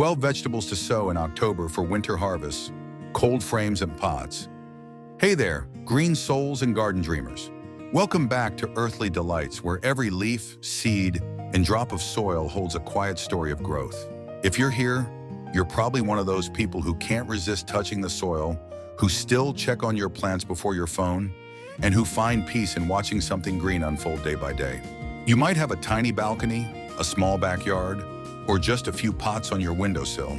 12 vegetables to sow in October for winter harvest, cold frames and pots. Hey there, green souls and garden dreamers. Welcome back to Earthly Delights, where every leaf, seed, and drop of soil holds a quiet story of growth. If you're here, you're probably one of those people who can't resist touching the soil, who still check on your plants before your phone, and who find peace in watching something green unfold day by day. You might have a tiny balcony, a small backyard, or just a few pots on your windowsill.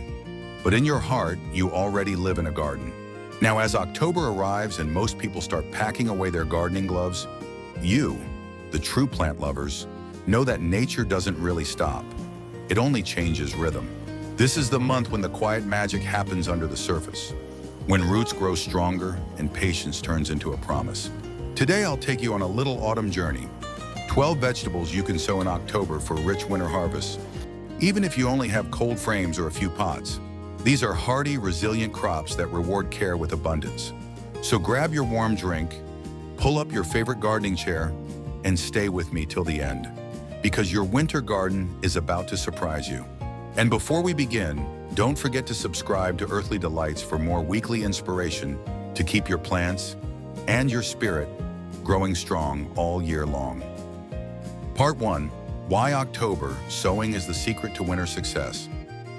But in your heart, you already live in a garden. Now, as October arrives and most people start packing away their gardening gloves, you, the true plant lovers, know that nature doesn't really stop. It only changes rhythm. This is the month when the quiet magic happens under the surface, when roots grow stronger and patience turns into a promise. Today, I'll take you on a little autumn journey. 12 vegetables you can sow in October for rich winter harvests, even if you only have cold frames or a few pots. These are hardy, resilient crops that reward care with abundance. So grab your warm drink, pull up your favorite gardening chair, and stay with me till the end, because your winter garden is about to surprise you. And before we begin, don't forget to subscribe to Earthly Delights for more weekly inspiration to keep your plants and your spirit growing strong all year long. Part 1. Why October Sowing is the Secret to Winter Success.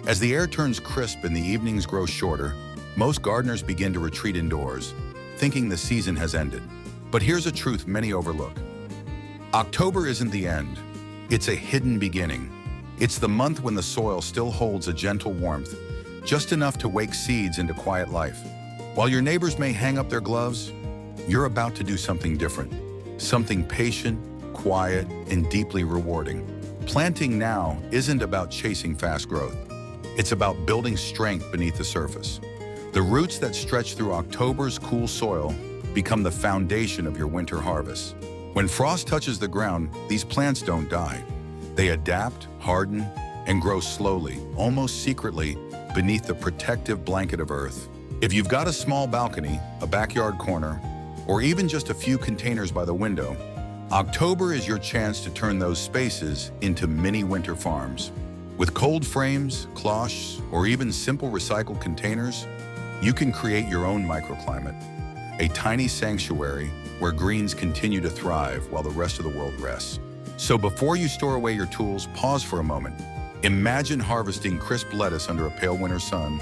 As the air turns crisp and the evenings grow shorter, most gardeners begin to retreat indoors, thinking the season has ended. But here's a truth many overlook. October isn't the end. It's a hidden beginning. It's the month when the soil still holds a gentle warmth, just enough to wake seeds into quiet life. While your neighbors may hang up their gloves, you're about to do something different. Something patient, quiet, and deeply rewarding. Planting now isn't about chasing fast growth. It's about building strength beneath the surface. The roots that stretch through October's cool soil become the foundation of your winter harvest. When frost touches the ground, these plants don't die. They adapt, harden, and grow slowly, almost secretly, beneath the protective blanket of earth. If you've got a small balcony, a backyard corner, or even just a few containers by the window, October is your chance to turn those spaces into mini winter farms. With cold frames, cloches, or even simple recycled containers, you can create your own microclimate, a tiny sanctuary where greens continue to thrive while the rest of the world rests. So before you store away your tools, pause for a moment. Imagine harvesting crisp lettuce under a pale winter sun,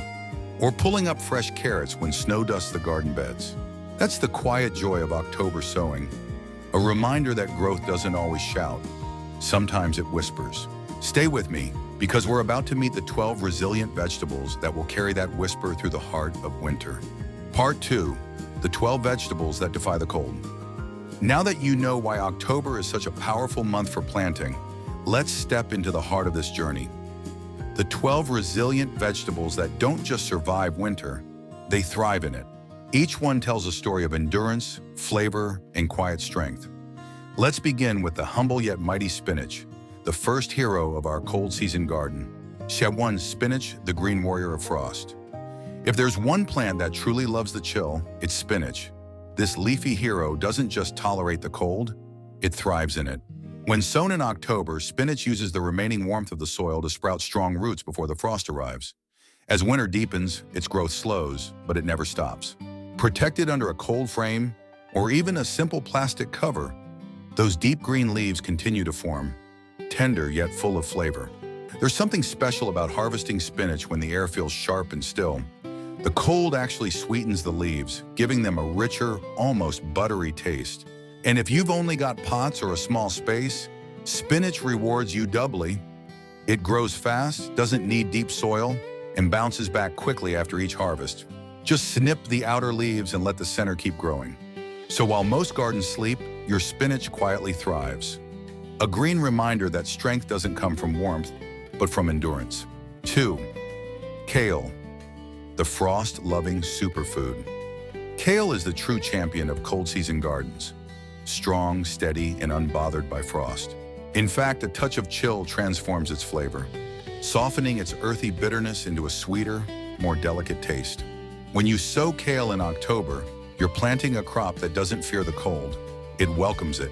or pulling up fresh carrots when snow dusts the garden beds. That's the quiet joy of October sowing, a reminder that growth doesn't always shout. Sometimes it whispers. Stay with me, because we're about to meet the 12 resilient vegetables that will carry that whisper through the heart of winter. Part 2. The 12 vegetables that defy the cold. Now that you know why October is such a powerful month for planting, let's step into the heart of this journey. The 12 resilient vegetables that don't just survive winter, they thrive in it. Each one tells a story of endurance, flavor, and quiet strength. Let's begin with the humble yet mighty spinach, the first hero of our cold season garden. Sowing spinach, the green warrior of frost. If there's one plant that truly loves the chill, it's spinach. This leafy hero doesn't just tolerate the cold, it thrives in it. When sown in October, spinach uses the remaining warmth of the soil to sprout strong roots before the frost arrives. As winter deepens, its growth slows, but it never stops. Protected under a cold frame, or even a simple plastic cover, those deep green leaves continue to form, tender yet full of flavor. There's something special about harvesting spinach when the air feels sharp and still. The cold actually sweetens the leaves, giving them a richer, almost buttery taste. And if you've only got pots or a small space, spinach rewards you doubly. It grows fast, doesn't need deep soil, and bounces back quickly after each harvest. Just snip the outer leaves and let the center keep growing. So while most gardens sleep, your spinach quietly thrives. A green reminder that strength doesn't come from warmth, but from endurance. 2. Kale, the frost-loving superfood. Kale is the true champion of cold season gardens. Strong, steady, and unbothered by frost. In fact, a touch of chill transforms its flavor, softening its earthy bitterness into a sweeter, more delicate taste. When you sow kale in October, you're planting a crop that doesn't fear the cold. It welcomes it.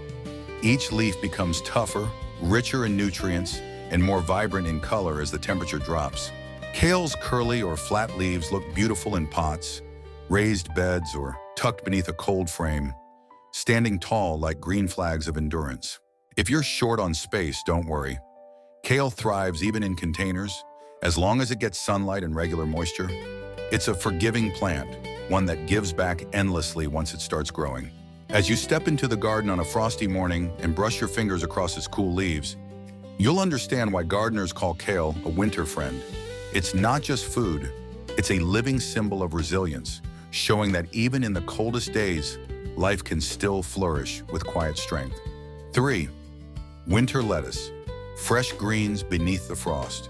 Each leaf becomes tougher, richer in nutrients, and more vibrant in color as the temperature drops. Kale's curly or flat leaves look beautiful in pots, raised beds, or tucked beneath a cold frame, standing tall like green flags of endurance. If you're short on space, don't worry. Kale thrives even in containers, as long as it gets sunlight and regular moisture. It's a forgiving plant, one that gives back endlessly once it starts growing. As you step into the garden on a frosty morning and brush your fingers across its cool leaves, you'll understand why gardeners call kale a winter friend. It's not just food, it's a living symbol of resilience, showing that even in the coldest days, life can still flourish with quiet strength. 3. Winter lettuce, fresh greens beneath the frost.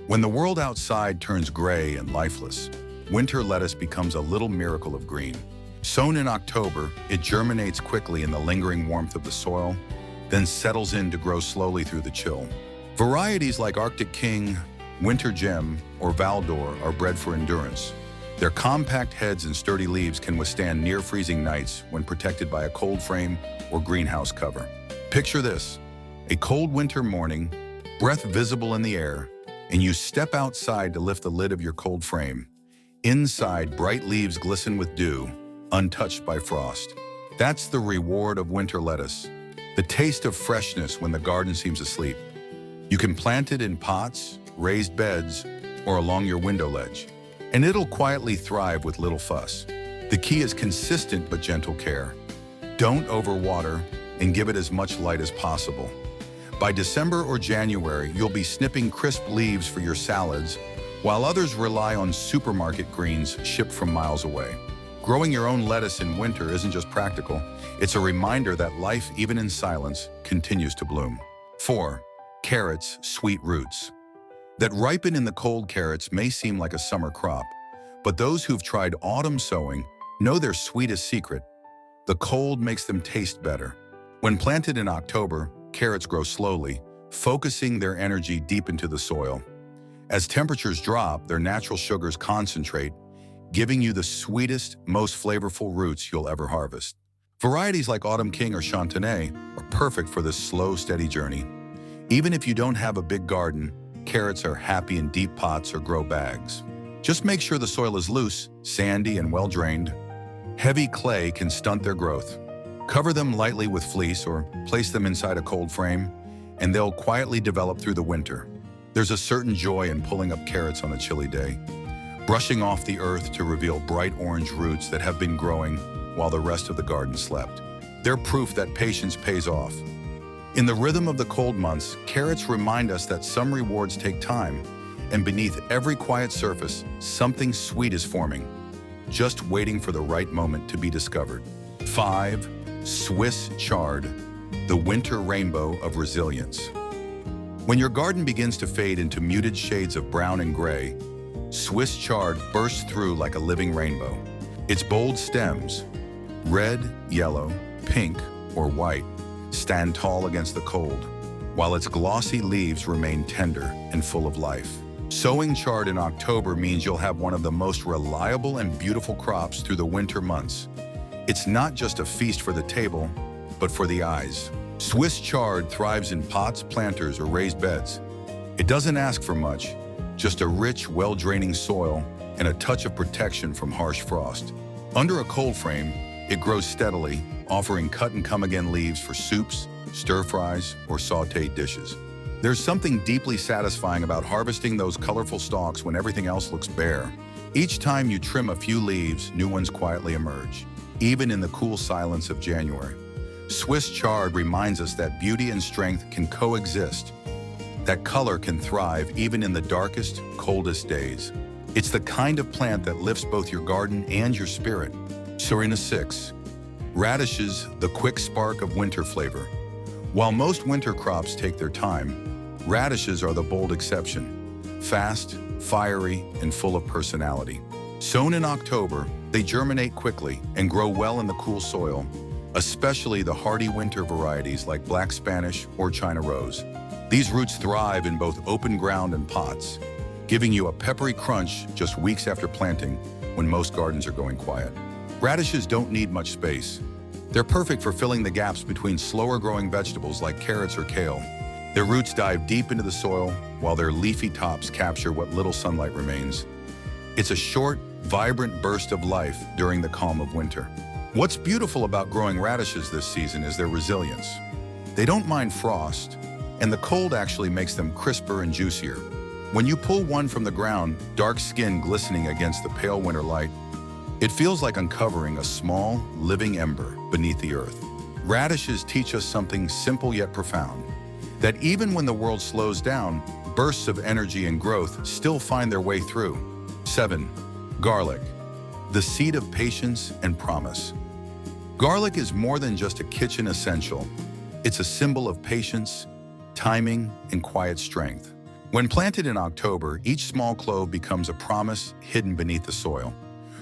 When the world outside turns gray and lifeless, winter lettuce becomes a little miracle of green. Sown in October, it germinates quickly in the lingering warmth of the soil, then settles in to grow slowly through the chill. Varieties like Arctic King, Winter Gem, or Valdor are bred for endurance. Their compact heads and sturdy leaves can withstand near-freezing nights when protected by a cold frame or greenhouse cover. Picture this: a cold winter morning, breath visible in the air, and you step outside to lift the lid of your cold frame. Inside, bright leaves glisten with dew, untouched by frost. That's the reward of winter lettuce, the taste of freshness when the garden seems asleep. You can plant it in pots, raised beds, or along your window ledge, and it'll quietly thrive with little fuss. The key is consistent but gentle care. Don't overwater, and give it as much light as possible. By December or January, you'll be snipping crisp leaves for your salads, while others rely on supermarket greens shipped from miles away. Growing your own lettuce in winter isn't just practical, it's a reminder that life, even in silence, continues to bloom. 4. Carrots, sweet roots. That ripen in the cold carrots may seem like a summer crop, but those who've tried autumn sowing know their sweetest secret: the cold makes them taste better. When planted in October, carrots grow slowly, focusing their energy deep into the soil. As temperatures drop, their natural sugars concentrate, giving you the sweetest, most flavorful roots you'll ever harvest. Varieties like Autumn King or Chantenay are perfect for this slow, steady journey. Even if you don't have a big garden, carrots are happy in deep pots or grow bags. Just make sure the soil is loose, sandy, and well-drained. Heavy clay can stunt their growth. Cover them lightly with fleece or place them inside a cold frame, and they'll quietly develop through the winter. There's a certain joy in pulling up carrots on a chilly day, brushing off the earth to reveal bright orange roots that have been growing while the rest of the garden slept. They're proof that patience pays off. In the rhythm of the cold months, carrots remind us that some rewards take time, and beneath every quiet surface, something sweet is forming, just waiting for the right moment to be discovered. 5. Swiss chard, the winter rainbow of resilience. When your garden begins to fade into muted shades of brown and gray, Swiss chard bursts through like a living rainbow. Its bold stems, red, yellow, pink, or white, stand tall against the cold, while its glossy leaves remain tender and full of life. Sowing chard in October means you'll have one of the most reliable and beautiful crops through the winter months. It's not just a feast for the table, but for the eyes. Swiss chard thrives in pots, planters, or raised beds. It doesn't ask for much, just a rich, well-draining soil and a touch of protection from harsh frost. Under a cold frame, it grows steadily, offering cut-and-come-again leaves for soups, stir-fries, or sautéed dishes. There's something deeply satisfying about harvesting those colorful stalks when everything else looks bare. Each time you trim a few leaves, new ones quietly emerge, even in the cool silence of January. Swiss chard reminds us that beauty and strength can coexist, that color can thrive even in the darkest, coldest days. It's the kind of plant that lifts both your garden and your spirit. Serena 6. Radishes, the quick spark of winter flavor. While most winter crops take their time, radishes are the bold exception. Fast, fiery, and full of personality. Sown in October, they germinate quickly and grow well in the cool soil, especially the hardy winter varieties like Black Spanish or China Rose. These roots thrive in both open ground and pots, giving you a peppery crunch just weeks after planting when most gardens are going quiet. Radishes don't need much space. They're perfect for filling the gaps between slower-growing vegetables like carrots or kale. Their roots dive deep into the soil, while their leafy tops capture what little sunlight remains. It's a short, vibrant burst of life during the calm of winter. What's beautiful about growing radishes this season is their resilience. They don't mind frost, and the cold actually makes them crisper and juicier. When you pull one from the ground, dark skin glistening against the pale winter light, it feels like uncovering a small, living ember beneath the earth. Radishes teach us something simple yet profound, that even when the world slows down, bursts of energy and growth still find their way through. 7. Garlic, the seed of patience and promise. Garlic is more than just a kitchen essential. It's a symbol of patience, timing, and quiet strength. When planted in October, each small clove becomes a promise hidden beneath the soil.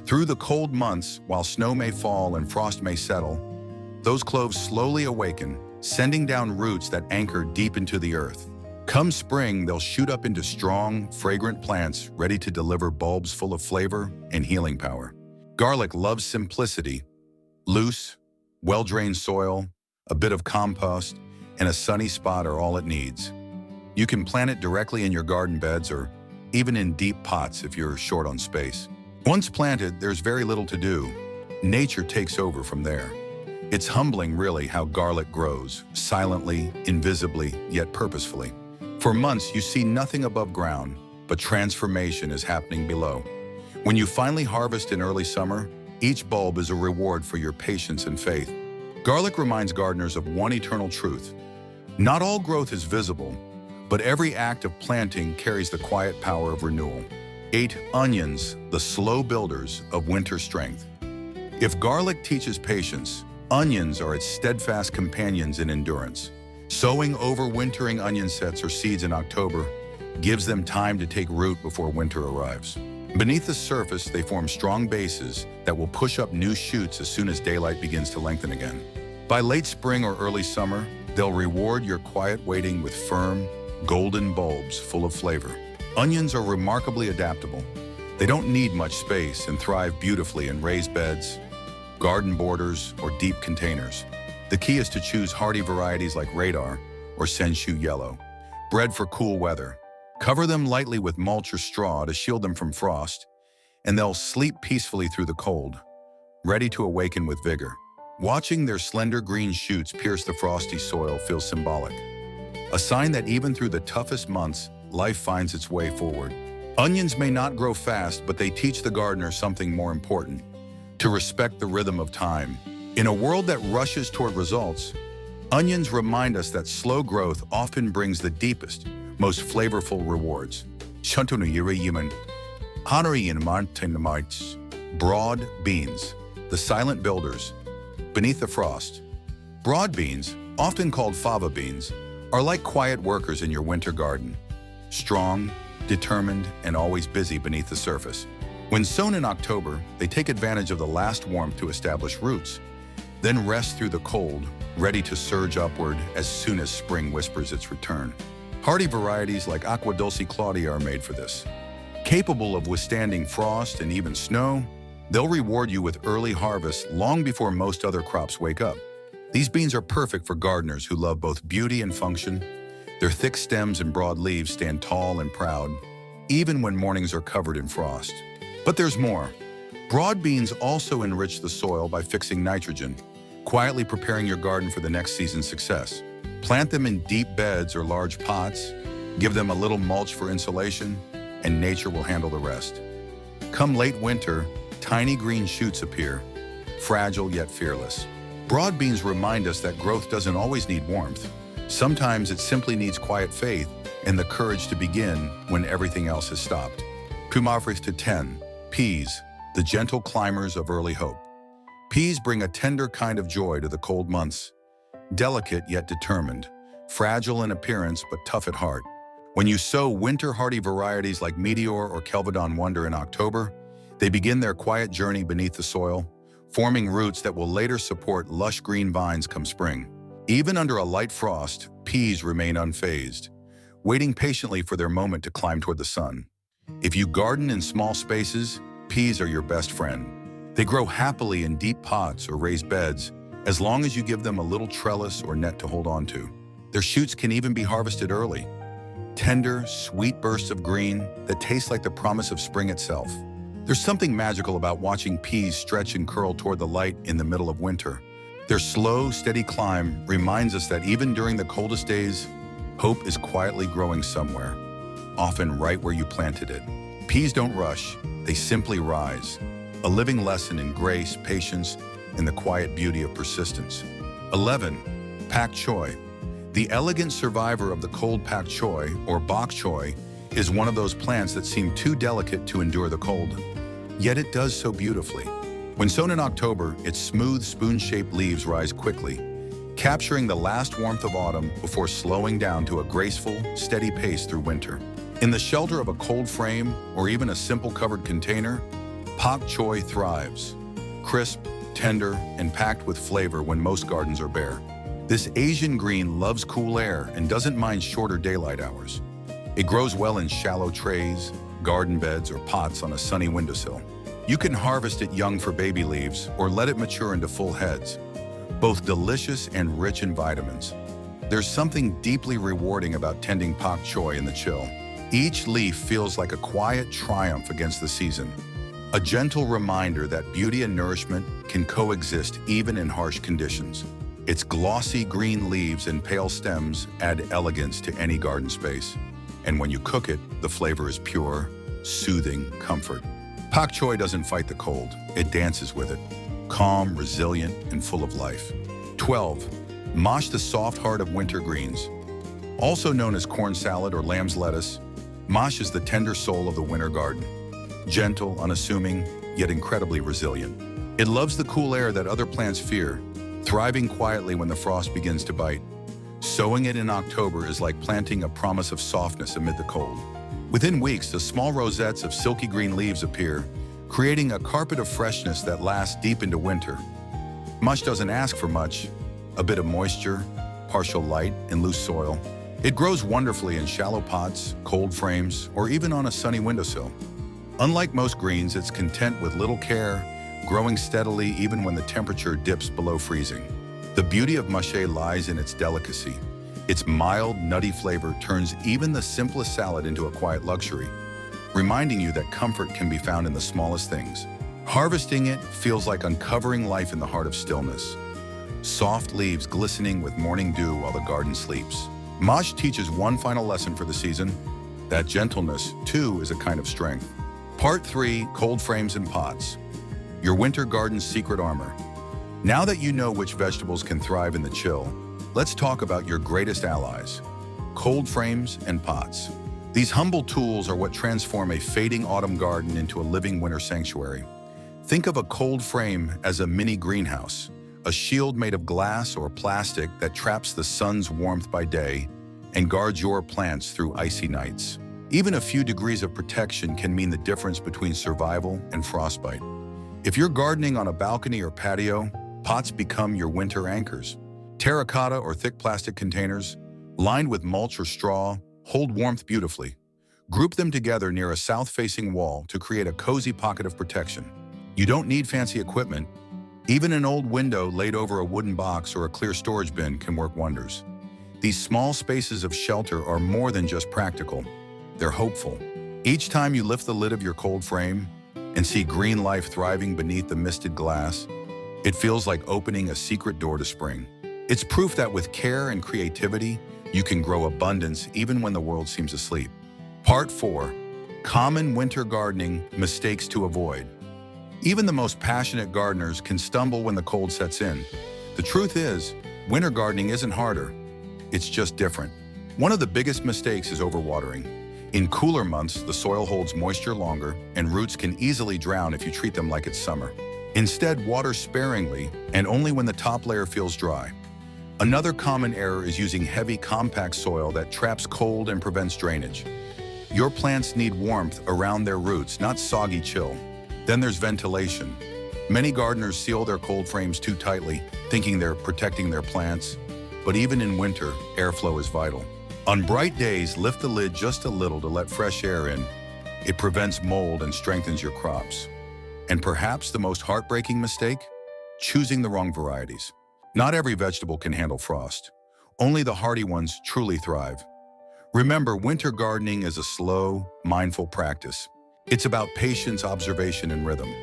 Through the cold months, while snow may fall and frost may settle, those cloves slowly awaken, sending down roots that anchor deep into the earth. Come spring, they'll shoot up into strong, fragrant plants ready to deliver bulbs full of flavor and healing power. Garlic loves simplicity. Loose, well-drained soil, a bit of compost, and a sunny spot are all it needs. You can plant it directly in your garden beds or even in deep pots if you're short on space. Once planted, there's very little to do. Nature takes over from there. It's humbling, really, how garlic grows, silently, invisibly, yet purposefully. For months, you see nothing above ground, but transformation is happening below. When you finally harvest in early summer, each bulb is a reward for your patience and faith. Garlic reminds gardeners of one eternal truth. Not all growth is visible, but every act of planting carries the quiet power of renewal. 8. Onions, the slow builders of winter strength. If garlic teaches patience, onions are its steadfast companions in endurance. Sowing overwintering onion sets or seeds in October gives them time to take root before winter arrives. Beneath the surface, they form strong bases that will push up new shoots as soon as daylight begins to lengthen again. By late spring or early summer, they'll reward your quiet waiting with firm, golden bulbs full of flavor. Onions are remarkably adaptable. They don't need much space and thrive beautifully in raised beds, garden borders, or deep containers. The key is to choose hardy varieties like Radar or Senshu Yellow, bred for cool weather. Cover them lightly with mulch or straw to shield them from frost, and they'll sleep peacefully through the cold, ready to awaken with vigor. Watching their slender green shoots pierce the frosty soil feels symbolic, a sign that even through the toughest months, life finds its way forward. Onions may not grow fast, but they teach the gardener something more important: to respect the rhythm of time. In a world that rushes toward results, onions remind us that slow growth often brings the deepest, most flavorful rewards. Broad beans, the silent builders. Beneath the frost, broad beans, often called fava beans, are like quiet workers in your winter garden. Strong, determined, and always busy beneath the surface. When sown in October, they take advantage of the last warmth to establish roots, then rest through the cold, ready to surge upward as soon as spring whispers its return. Hardy varieties like Aqua Dulce Claudia are made for this. Capable of withstanding frost and even snow, they'll reward you with early harvests long before most other crops wake up. These beans are perfect for gardeners who love both beauty and function. Their thick stems and broad leaves stand tall and proud, even when mornings are covered in frost. But there's more. Broad beans also enrich the soil by fixing nitrogen, quietly preparing your garden for the next season's success. Plant them in deep beds or large pots, give them a little mulch for insulation, and nature will handle the rest. Come late winter, tiny green shoots appear, fragile yet fearless. Broad beans remind us that growth doesn't always need warmth. Sometimes it simply needs quiet faith and the courage to begin when everything else has stopped. Pumavrith to 10. Peas, the gentle climbers of early hope. Peas bring a tender kind of joy to the cold months. Delicate yet determined, fragile in appearance but tough at heart. When you sow winter-hardy varieties like Meteor or Kelvedon Wonder in October, they begin their quiet journey beneath the soil, forming roots that will later support lush green vines come spring. Even under a light frost, peas remain unfazed, waiting patiently for their moment to climb toward the sun. If you garden in small spaces, peas are your best friend. They grow happily in deep pots or raised beds, as long as you give them a little trellis or net to hold on to. Their shoots can even be harvested early. tender, sweet bursts of green that taste like the promise of spring itself. There's something magical about watching peas stretch and curl toward the light in the middle of winter. Their slow, steady climb reminds us that even during the coldest days, hope is quietly growing somewhere, often right where you planted it. Peas don't rush, they simply rise, a living lesson in grace, patience, and the quiet beauty of persistence. 11. Pak choi. The elegant survivor of the cold pak choi, or bok choy, is one of those plants that seem too delicate to endure the cold. Yet it does so beautifully. When sown in October, its smooth, spoon-shaped leaves rise quickly, capturing the last warmth of autumn before slowing down to a graceful, steady pace through winter. In the shelter of a cold frame or even a simple covered container, pak choi thrives. Crisp, tender, and packed with flavor when most gardens are bare. This Asian green loves cool air and doesn't mind shorter daylight hours. It grows well in shallow trays, garden beds, or pots on a sunny windowsill. You can harvest it young for baby leaves or let it mature into full heads, both delicious and rich in vitamins. There's something deeply rewarding about tending pak choi in the chill. Each leaf feels like a quiet triumph against the season, a gentle reminder that beauty and nourishment can coexist even in harsh conditions. Its glossy green leaves and pale stems add elegance to any garden space. And when you cook it, the flavor is pure, soothing comfort. Pak choi doesn't fight the cold, it dances with it, calm, resilient, and full of life. 12. Mosh, the soft heart of winter greens. Also known as corn salad or lamb's lettuce, mosh is the tender soul of the winter garden. Gentle, unassuming, yet incredibly resilient. It loves the cool air that other plants fear, thriving quietly when the frost begins to bite. Sowing it in October is like planting a promise of softness amid the cold. Within weeks, the small rosettes of silky green leaves appear, creating a carpet of freshness that lasts deep into winter. Mosh doesn't ask for much: a bit of moisture, partial light, and loose soil. It grows wonderfully in shallow pots, cold frames, or even on a sunny windowsill. Unlike most greens, it's content with little care, growing steadily even when the temperature dips below freezing. The beauty of mosh lies in its delicacy. Its mild, nutty flavor turns even the simplest salad into a quiet luxury, reminding you that comfort can be found in the smallest things. Harvesting it feels like uncovering life in the heart of stillness. Soft leaves glistening with morning dew while the garden sleeps. Mosh teaches one final lesson for the season: that gentleness, too, is a kind of strength. Part 3, cold frames and pots. Your winter garden's secret armor. Now that you know which vegetables can thrive in the chill, let's talk about your greatest allies: cold frames and pots. These humble tools are what transform a fading autumn garden into a living winter sanctuary. Think of a cold frame as a mini greenhouse, a shield made of glass or plastic that traps the sun's warmth by day and guards your plants through icy nights. Even a few degrees of protection can mean the difference between survival and frostbite. If you're gardening on a balcony or patio, pots become your winter anchors. Terracotta or thick plastic containers, lined with mulch or straw, hold warmth beautifully. Group them together near a south-facing wall to create a cozy pocket of protection. You don't need fancy equipment. Even an old window laid over a wooden box or a clear storage bin can work wonders. These small spaces of shelter are more than just practical. They're hopeful. Each time you lift the lid of your cold frame and see green life thriving beneath the misted glass, it feels like opening a secret door to spring. It's proof that with care and creativity, you can grow abundance even when the world seems asleep. Part 4, common winter gardening mistakes to avoid. Even the most passionate gardeners can stumble when the cold sets in. The truth is, winter gardening isn't harder. It's just different. One of the biggest mistakes is overwatering. In cooler months, the soil holds moisture longer, and roots can easily drown if you treat them like it's summer. Instead, water sparingly, and only when the top layer feels dry. Another common error is using heavy, compact soil that traps cold and prevents drainage. Your plants need warmth around their roots, not soggy chill. Then there's ventilation. Many gardeners seal their cold frames too tightly, thinking they're protecting their plants. But even in winter, airflow is vital. On bright days, lift the lid just a little to let fresh air in. It prevents mold and strengthens your crops. And perhaps the most heartbreaking mistake? Choosing the wrong varieties. Not every vegetable can handle frost. Only the hardy ones truly thrive. Remember, winter gardening is a slow, mindful practice. It's about patience, observation, and rhythm.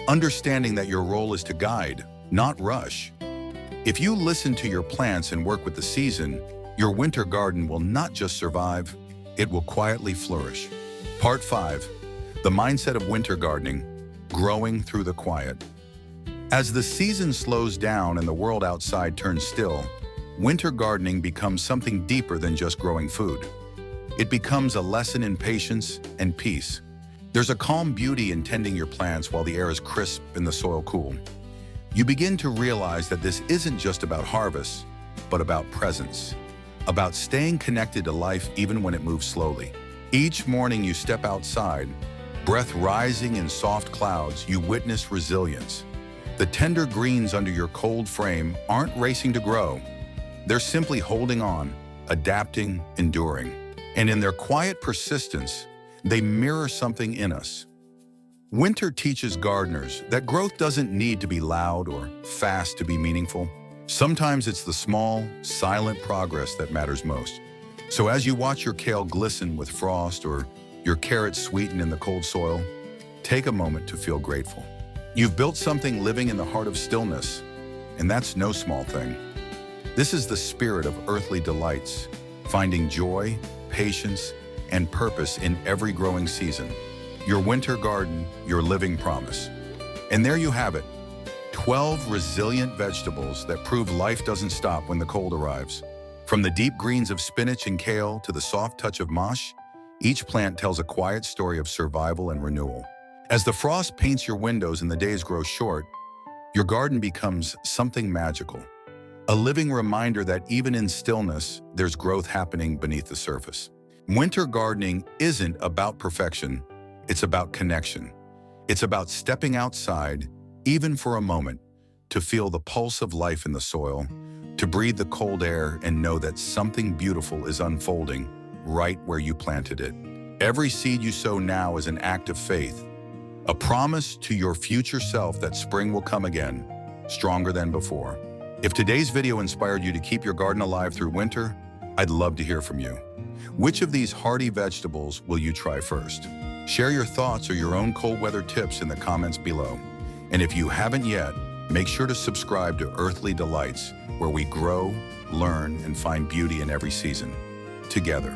Understanding that your role is to guide, not rush. If you listen to your plants and work with the season, your winter garden will not just survive, it will quietly flourish. Part 5. The mindset of winter gardening, growing through the quiet. As the season slows down and the world outside turns still, winter gardening becomes something deeper than just growing food. It becomes a lesson in patience and peace. There's a calm beauty in tending your plants while the air is crisp and the soil cool. You begin to realize that this isn't just about harvest, but about presence, about staying connected to life even when it moves slowly. Each morning you step outside, breath rising in soft clouds, you witness resilience. The tender greens under your cold frame aren't racing to grow. They're simply holding on, adapting, enduring. And in their quiet persistence, they mirror something in us. Winter teaches gardeners that growth doesn't need to be loud or fast to be meaningful. Sometimes it's the small, silent progress that matters most. So as you watch your kale glisten with frost or your carrots sweeten in the cold soil, take a moment to feel grateful. You've built something living in the heart of stillness, and that's no small thing. This is the spirit of earthly delights, finding joy, patience, and purpose in every growing season. Your winter garden, your living promise. And there you have it, 12 resilient vegetables that prove life doesn't stop when the cold arrives. From the deep greens of spinach and kale to the soft touch of mosh, each plant tells a quiet story of survival and renewal. As the frost paints your windows and the days grow short, your garden becomes something magical. A living reminder that even in stillness, there's growth happening beneath the surface. Winter gardening isn't about perfection, it's about connection. It's about stepping outside, even for a moment, to feel the pulse of life in the soil, to breathe the cold air and know that something beautiful is unfolding right where you planted it. Every seed you sow now is an act of faith, a promise to your future self that spring will come again, stronger than before. If today's video inspired you to keep your garden alive through winter, I'd love to hear from you. Which of these hardy vegetables will you try first? Share your thoughts or your own cold weather tips in the comments below. And if you haven't yet, make sure to subscribe to Earthly Delights, where we grow, learn, and find beauty in every season, together.